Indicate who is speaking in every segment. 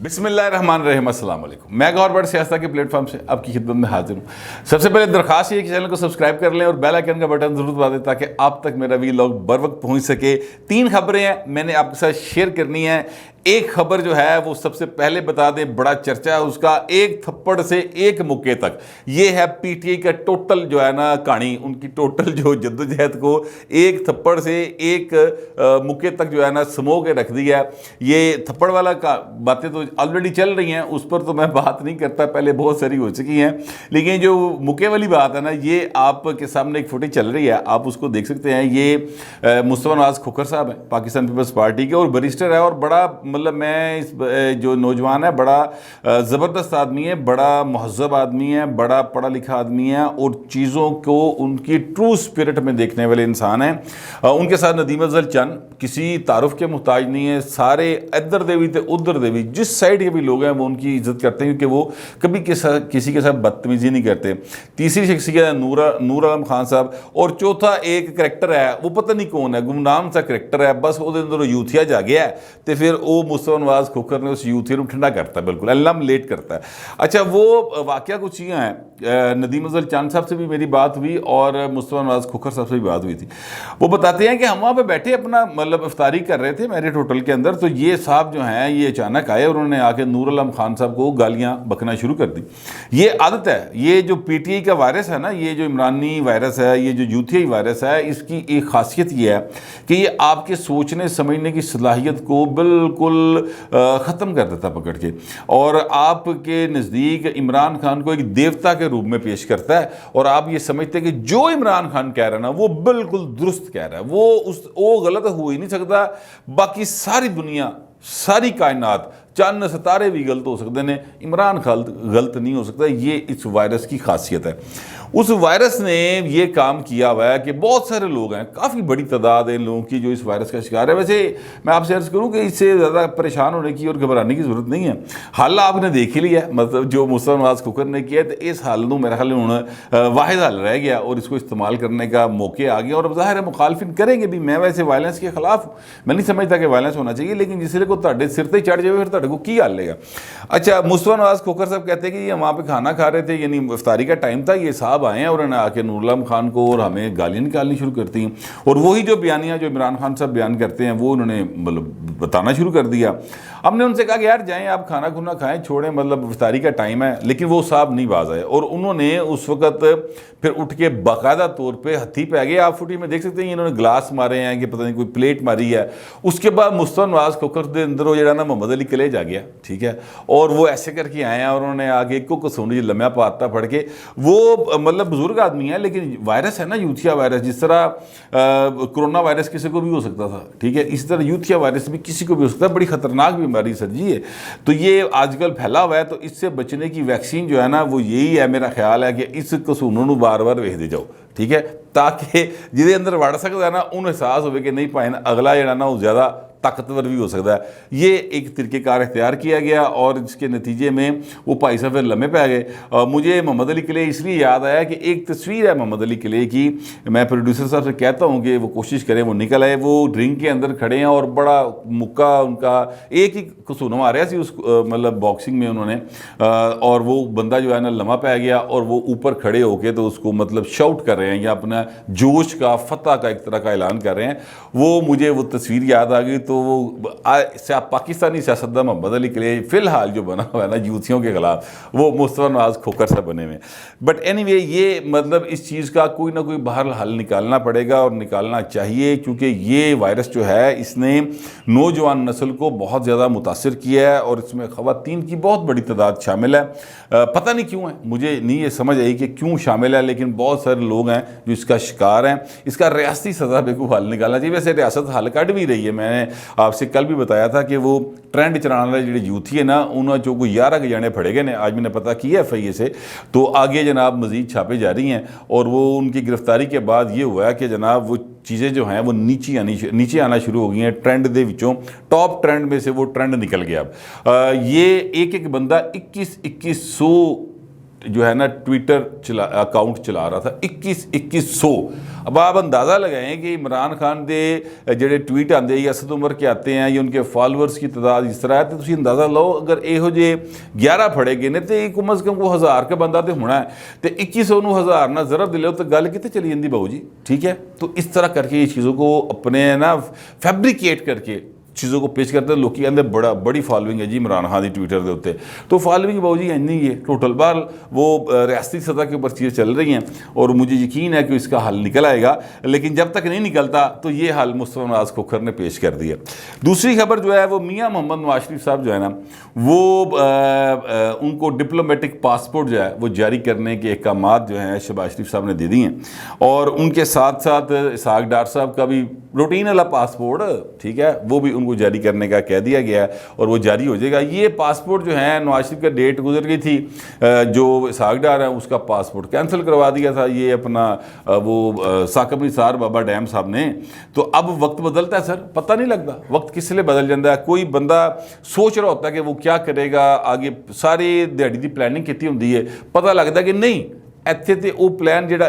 Speaker 1: بسم اللہ الرحمن الرحیم، السلام علیکم۔ میں گور بٹ سیاست کے پلیٹ فارم سے آپ کی خدمت میں حاضر ہوں۔ سب سے پہلے درخواست یہ کہ چینل کو سبسکرائب کر لیں اور بیل آئیکن کا بٹن ضرور دبا دیں تاکہ آپ تک میرا ویلاگ بر وقت پہنچ سکے۔ 3 خبریں ہیں میں نے آپ کے ساتھ شیئر کرنی ہیں۔ ایک خبر جو ہے وہ سب سے پہلے بتا دیں، بڑا چرچا ہے اس کا، ایک تھپڑ سے ایک مکے تک۔ یہ ہے پی ٹی آئی کا ٹوٹل جو ہے نا کہانی، ان کی ٹوٹل جو جدوجہد کو ایک تھپڑ سے ایک مکے تک جو ہے نا سمو کے رکھ دیا ہے۔ یہ تھپڑ والا باتیں تو آلریڈی چل رہی ہیں، اس پر تو میں بات نہیں کرتا، پہلے بہت ساری ہو چکی ہیں، لیکن جو مکے والی بات ہے نا، یہ آپ کے سامنے ایک فوٹیج چل رہی ہے، آپ اس کو دیکھ سکتے ہیں۔ یہ مصطفیٰ نواز کھوکھر صاحب ہیں، پاکستان پیپلز پارٹی کے، اور بیرسٹر ہے، اور بڑا مطلب میں اس جو نوجوان ہے بڑا زبردست آدمی ہے، بڑا مہذب آدمی ہے، بڑا پڑھا لکھا آدمی ہے، اور چیزوں کو ان کی ٹرو اسپرٹ میں دیکھنے والے انسان ہیں۔ ان کے ساتھ ندیم افضل چند کسی تعارف کے محتاج نہیں ہے، سارے ادھر دیوی تے ادھر دیوی، جس سائڈ کے بھی لوگ ہیں وہ ان کی عزت کرتے ہیں، کیونکہ وہ کبھی کسی کے ساتھ بدتمیزی نہیں کرتے۔ تیسری شخصیت ہے نور عالم خان صاحب، اور چوتھا ایک کریکٹر ہے، وہ پتہ نہیں کون ہے، گمنام سا کریکٹر ہے، بس وہ اندر یوتھیا جا گیا ہے تو پھر وہ مصطفیٰ نواز کھوکھر نے اس یوتھیا کو ٹھنڈا کرتا ہے، بالکل اللہ لیٹ کرتا ہے۔ اچھا، وہ واقعہ کچھ یہ ہیں، ندیم افضل چند صاحب سے بھی میری بات ہوئی اور مصطفیٰ نواز کھوکھر صاحب سے بھی بات ہوئی تھی۔ وہ بتاتے ہیں کہ ہم وہاں پہ بیٹھے اپنا مطلب افطاری کر رہے تھے میرٹ ہوٹل کے اندر، تو یہ صاحب جو ہیں یہ اچانک آئے اور انہوں نے آ کے نور عالم خان صاحب کو گالیاں بکنا شروع کر دی۔ یہ عادت ہے، یہ جو پی ٹی آئی کا وائرس ہے نا، یہ جو عمرانی وائرس ہے، یہ جو یوتھیائی وائرس ہے، اس کی ایک خاصیت یہ ہے کہ یہ آپ کے سوچنے سمجھنے کی صلاحیت کو بالکل ختم کر دیتا پکڑ کے، اور آپ کے نزدیک عمران خان کو ایک دیوتا کے روپ میں پیش کرتا ہے، اور آپ یہ سمجھتے ہیں کہ جو عمران خان کہہ رہا ہے نا وہ بالکل درست کہہ رہا ہے، وہ غلط ہو ہی نہیں سکتا، باقی ساری دنیا ساری کائنات چاند ستارے بھی غلط ہو سکتے ہیں، عمران خان غلط نہیں ہو سکتا۔ یہ اس وائرس کی خاصیت ہے۔ اس وائرس نے یہ کام کیا ہوا ہے کہ بہت سارے لوگ ہیں، کافی بڑی تعداد ہے لوگوں کی جو اس وائرس کا شکار ہے۔ ویسے میں آپ سے عرض کروں کہ اس سے زیادہ پریشان ہونے کی اور گھبرانے کی ضرورت نہیں ہے، حل آپ نے دیکھ ہی لیا ہے، مطلب جو مصطفیٰ نواز کھوکھر نے کیا ہے، تو اس حل کو میرا خیال واحد حل رہ گیا اور اس کو استعمال کرنے کا موقع آ گیا، اور ظاہر ہے مخالفین کریں گے بھی۔ میں ویسے وائلنس کے خلاف ہوں، میں نہیں سمجھتا کہ وائلنس ہونا چاہیے، لیکن جس کو تہاڈے سر تے چڑھ جائے پھر تہاڈے کو کی حل لے گا۔ اچھا، مصطفیٰ نواز کھوکھر صاحب کہتے ہیں کہ یہ وہاں پہ کھانا کھا رہے تھے، یعنی افطاری کا ٹائم تھا، یہ صاحب آئے ہیں اور انہوں نے آ کے نور عالم خان کو اور ہمیں گالیاں نکالنی شروع کرتی ہیں، اور وہی جو بیانیاں جو عمران خان صاحب بیان کرتے ہیں وہ انہوں نے مطلب بتانا شروع کر دیا۔ ہم نے ان سے کہا کہ یار جائیں آپ کھانا کھونا کھائیں، چھوڑیں، مطلب افطاری کا ٹائم ہے، لیکن وہ صاحب نہیں باز آئے، اور انہوں نے اس وقت پھر اٹھ کے باقاعدہ طور پہ ہتھی پہ گئے۔ آپ فوٹیج میں دیکھ سکتے ہیں انہوں نے گلاس مارے ہیں کہ پتہ نہیں کوئی پلیٹ ماری ہے۔ اس کے بعد مصطفیٰ نواز کھوکھر دے اندر وہ جڑا نا محمد علی کلیج آ گیا، ٹھیک ہے، اور وہ ایسے کر کے آئے ہیں اور انہوں نے آگے ایک کو سونی لمحہ پاتا پڑھ کے، وہ مطلب بزرگ آدمی ہے، لیکن وائرس ہے نا یوتھیا وائرس، جس طرح کرونا وائرس کسی کو بھی ہو سکتا تھا، ٹھیک ہے، اسی طرح یوتھیا وائرس بھی کسی کو بھی ہو سکتا ہے، بڑی خطرناک بیماری سر جی ہے۔ تو یہ آج کل پھیلا ہوا ہے، تو اس سے بچنے کی ویکسین جو ہے نا وہ یہی ہے، میرا خیال ہے کہ اس قصونوں بار بار ویکھ دے جاؤ، ٹھیک ہے، تاکہ جہدے اندر وڑ سکتا ہے نا انہوں احساس ہوئے کہ نہیں پائے اگلا جڑا نا وہ زیادہ طاقتور بھی ہو سکتا ہے۔ یہ ایک طریقہ کار اختیار کیا گیا، اور اس کے نتیجے میں وہ بھائی صاحب پھر لمحے پہ گئے۔ مجھے محمد علی کلے اس لیے یاد آیا کہ ایک تصویر ہے محمد علی کلے کی، میں پروڈیوسر صاحب سے کہتا ہوں کہ وہ کوشش کریں وہ نکل آئے، وہ رنگ کے اندر کھڑے ہیں اور بڑا مکہ ان کا ایک ہی قصور ماریا سی اس مطلب باکسنگ میں انہوں نے، اور وہ بندہ جو ہے نا لمحہ پہ گیا، اور وہ اوپر کھڑے ہو کے تو اس کو مطلب شاؤٹ کر رہے ہیں یا اپنا جوش کا فتح کا ایک طرح کا اعلان کر رہے ہیں۔ وہ مجھے وہ تصویر یاد آ گئی، تو وہ پاکستانی سیاستدان محمد علی کلیج فی الحال جو بنا ہوا ہے نا یوتھیوں کے خلاف، وہ مصطفیٰ نواز کھوکھر سے بنے ہوئے۔ بٹ اینی وے، یہ مطلب اس چیز کا کوئی نہ کوئی بہرحال حل نکالنا پڑے گا اور نکالنا چاہیے، کیونکہ یہ وائرس جو ہے اس نے نوجوان نسل کو بہت زیادہ متاثر کیا ہے، اور اس میں خواتین کی بہت بڑی تعداد شامل ہے۔ پتہ نہیں کیوں ہے، مجھے نہیں یہ سمجھ آئی کہ کیوں شامل ہے، لیکن بہت سارے لوگ ہیں جو اس کا شکار ہیں۔ اس کا ریاستی سطح پہ کوئی حل نکالنا چاہیے۔ ویسے ریاست حل کٹ بھی رہی ہے، میں نے آپ سے کل بھی بتایا تھا کہ وہ ٹرینڈ چلانے والے جڑے یوتھی ہے نا، انہوں جو کوئی 11 کے جانے پھڑے گئے نے، آج میں نے پتہ کیا ہے FIA سے، تو آگے جناب مزید چھاپے جاری ہیں، اور وہ ان کی گرفتاری کے بعد یہ ہوا ہے کہ جناب وہ چیزیں جو ہیں وہ نیچے آنا شروع ہو گئی ہیں، ٹرینڈ دے وچوں ٹاپ ٹرینڈ میں سے وہ ٹرینڈ نکل گیا۔ اب یہ ایک بندہ 2100 جو ہے نا ٹویٹر اکاؤنٹ چلا رہا تھا 2100. اب آپ اندازہ لگائیں کہ عمران خان دے جڑے ٹویٹ آتے یا اسد عمر کے آتے ہیں یا ان کے فالورز کی تعداد اس طرح ہے تو تسی اندازہ لو اگر یہو جے 11 پھڑے گئے نے تو کم از کم کو 1000 کا بندہ تو ہونا ہے تو 2100 نو 1000 نہ ضرب دے لو تو گل کتنے چلی جاندی بہو جی. ٹھیک ہے, تو اس طرح کر کے یہ چیزوں کو اپنے نا فیبریکیٹ کر کے چیزوں کو پیش کرتے ہیں. لوگ آدھے بڑی فالوئنگ ہے جی عمران خان دی ٹویٹر دے ہوتے, تو فالوئنگ بہو جی نہیں ہے ٹوٹل. بار وہ ریاستی سطح کے اوپر چیزیں چل رہی ہیں اور مجھے یقین ہے کہ اس کا حل نکل آئے گا, لیکن جب تک نہیں نکلتا تو یہ حل مصطفیٰ نواز کھوکھر نے پیش کر دیا. دوسری خبر جو ہے وہ میاں محمد نواز شریف صاحب جو ہے نا وہ ان کو ڈپلومیٹک پاسپورٹ جو ہے وہ جاری کرنے کے احکامات جو ہیں شہباز شریف صاحب نے دے دی ہیں, اور ان کے ساتھ ساتھ اسحاق ڈار صاحب کا بھی روٹین والا پاسپورٹ, ٹھیک ہے, وہ بھی ان کو جاری کرنے کا کہہ دیا گیا ہے اور وہ جاری ہو جائے گا. یہ پاسپورٹ جو ہے نواز شریف کا ڈیٹ گزر گئی تھی, جو اسحاق ڈار ہے اس کا پاسپورٹ کینسل کروا دیا تھا یہ اپنا وہ ثاقب نثار بابا ڈیم صاحب نے. تو اب وقت بدلتا ہے سر, پتہ نہیں لگتا وقت کس لیے بدل جاتا ہے. کوئی بندہ سوچ رہا ہوتا ہے کہ وہ کیا کرے گا آگے, ساری دیہڑی دی پلاننگ کیتی ہوندی ہے, پتہ لگتا ہے کہ نہیں ਇੱਥੇ ਤੇ ਉਹ ਪਲਾਨ ਜਿਹੜਾ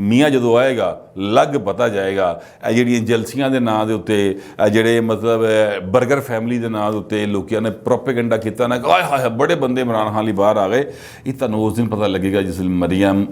Speaker 1: ਮੀਆਂ ਜਦੋਂ ਆਏਗਾ ਲੱਗ ਪਤਾ ਜਾਏਗਾ। ਇਹ ਜਿਹੜੀਆਂ ਜਲਸੀਆਂ ਦੇ ਨਾਂ ਦੇ ਉੱਤੇ, ਜਿਹੜੇ ਮਤਲਬ ਬਰਗਰ ਫੈਮਿਲੀ ਦੇ ਨਾਂ ਦੇ ਉੱਤੇ ਲੋਕਾਂ ਨੇ ਪ੍ਰੋਪੇਗੈਂਡਾ ਕੀਤਾ ਨਾ ਕਿ ਆਏ ਹਾਏ ਬੜੇ ਬੰਦੇ ਇਮਰਾਨ ਖਾਨ ਲਈ ਬਾਹਰ ਆ ਗਏ, ਇਹ ਤੁਹਾਨੂੰ ਉਸ ਦਿਨ ਪਤਾ ਲੱਗੇਗਾ ਜਿਸ ਦਿਨ ਮਰੀਮ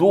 Speaker 1: 2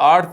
Speaker 1: 8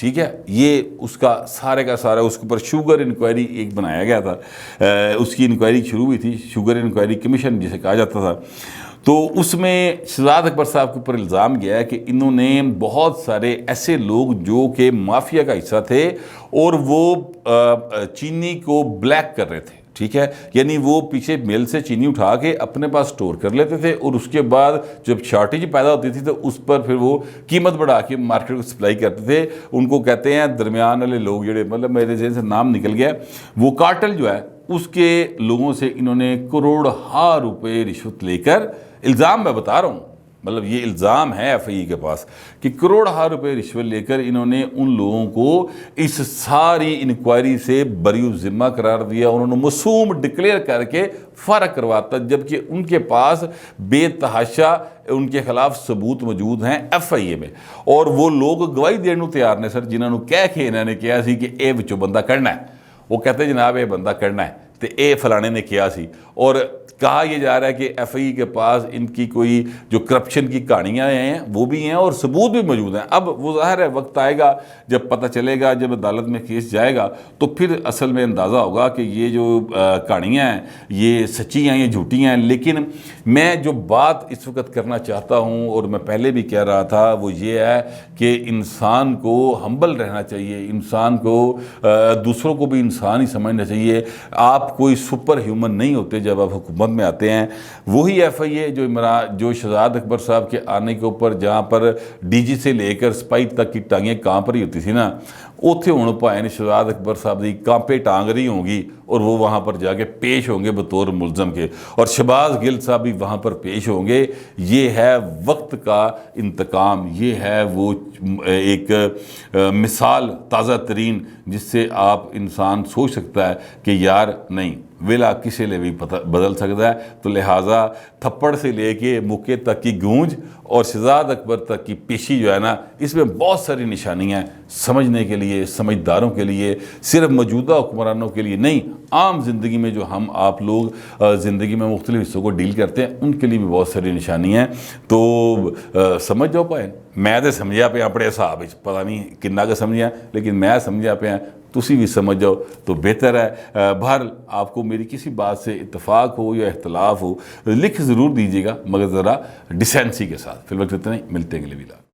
Speaker 1: ٹھیک ہے، یہ اس کا سارا اس کے اوپر شوگر انکوائری ایک بنایا گیا تھا، اس کی انکوائری شروع ہوئی تھی، شوگر انکوائری کمیشن جسے کہا جاتا تھا۔ تو اس میں شہزاد اکبر صاحب کے اوپر الزام گیا ہے کہ انہوں نے بہت سارے ایسے لوگ جو کہ مافیا کا حصہ تھے اور وہ چینی کو بلیک کر رہے تھے، ٹھیک ہے، یعنی وہ پیچھے مل سے چینی اٹھا کے اپنے پاس سٹور کر لیتے تھے اور اس کے بعد جب شارٹیج پیدا ہوتی تھی تو اس پر پھر وہ قیمت بڑھا کے مارکیٹ کو سپلائی کرتے تھے۔ ان کو کہتے ہیں درمیان والے لوگ، جڑے مطلب میرے ذہن سے نام نکل گیا، وہ کارٹل جو ہے اس کے لوگوں سے انہوں نے کروڑہا روپے رشوت لے کر، الزام میں بتا رہا ہوں، مطلب یہ الزام ہے ایف آئی اے کے پاس کہ کروڑہا روپے رشوت لے کر انہوں نے ان لوگوں کو اس ساری انکوائری سے بری الذمہ قرار دیا، انہوں نے معصوم ڈکلیئر کر کے فارغ کرواتا، جبکہ ان کے پاس بے تحاشا ان کے خلاف ثبوت موجود ہیں ایف آئی اے میں، اور وہ لوگ گواہی دینے تیار نے سر، جنہوں نے کہہ کے انہوں نے کیا سی کہ اے وچوں بندہ کرنا ہے، وہ کہتے ہیں جناب اے بندہ کرنا ہے تو اے فلانے نے کیا سی، اور کہا یہ جا رہا ہے کہ ایف آئی اے کے پاس ان کی کوئی جو کرپشن کی کہانیاں ہیں وہ بھی ہیں اور ثبوت بھی موجود ہیں۔ اب وہ ظاہر ہے وقت آئے گا جب پتہ چلے گا، جب عدالت میں کیس جائے گا تو پھر اصل میں اندازہ ہوگا کہ یہ جو کہانیاں ہیں یہ سچی ہیں، یہ جھوٹی ہیں۔ لیکن میں جو بات اس وقت کرنا چاہتا ہوں اور میں پہلے بھی کہہ رہا تھا وہ یہ ہے کہ انسان کو ہمبل رہنا چاہیے، انسان کو دوسروں کو بھی انسان ہی سمجھنا چاہیے۔ آپ کوئی سپر ہیومن نہیں ہوتے جب آپ حکومت میں آتے ہیں۔ وہی ایف آئی اے جو شہزاد اکبر صاحب کے آنے کے اوپر جہاں پر ڈی جی سے لے کر سپاہی تک کی ٹانگیں کہاں پر ہی ہوتی تھی نا، اوتھے ہون پائے شہزاد اکبر صاحب دی کانپے ٹانگ رہی ہوں گی اور وہ وہاں پر جا کے پیش ہوں گے بطور ملزم کے، اور شہباز گل صاحب بھی وہاں پر پیش ہوں گے۔ یہ ہے وقت کا انتقام، یہ ہے وہ ایک مثال تازہ ترین جس سے آپ انسان سوچ سکتا ہے کہ یار نہیں، ویلا کسی لئے بھی بدل سکتا ہے۔ تو لہٰذا تھپڑ سے لے کے مکے تک کی گونج اور شہزاد اکبر تک کی پیشی جو ہے نا، اس میں بہت ساری نشانیاں ہیں سمجھنے کے لیے، سمجھداروں کے لیے، صرف موجودہ حکمرانوں کے لیے نہیں، عام زندگی میں جو ہم آپ لوگ زندگی میں مختلف حصوں کو ڈیل کرتے ہیں ان کے لیے بھی بہت ساری نشانیاں ہیں۔ تو سمجھ جاؤ پائے، میں تو سمجھا پہ اپنے حساب پتہ نہیں کنہ کا سمجھا، لیکن میں سمجھا پہ تسی بھی سمجھ جاؤ تو بہتر ہے۔ بہر آپ کو میری کسی بات سے اتفاق ہو یا اختلاف ہو لکھ ضرور دیجیے گا، مگر ذرا ڈیسینسی کے ساتھ۔ فی الوقت اتنا ہی، ملتے ہیں اگلے ویڈیو۔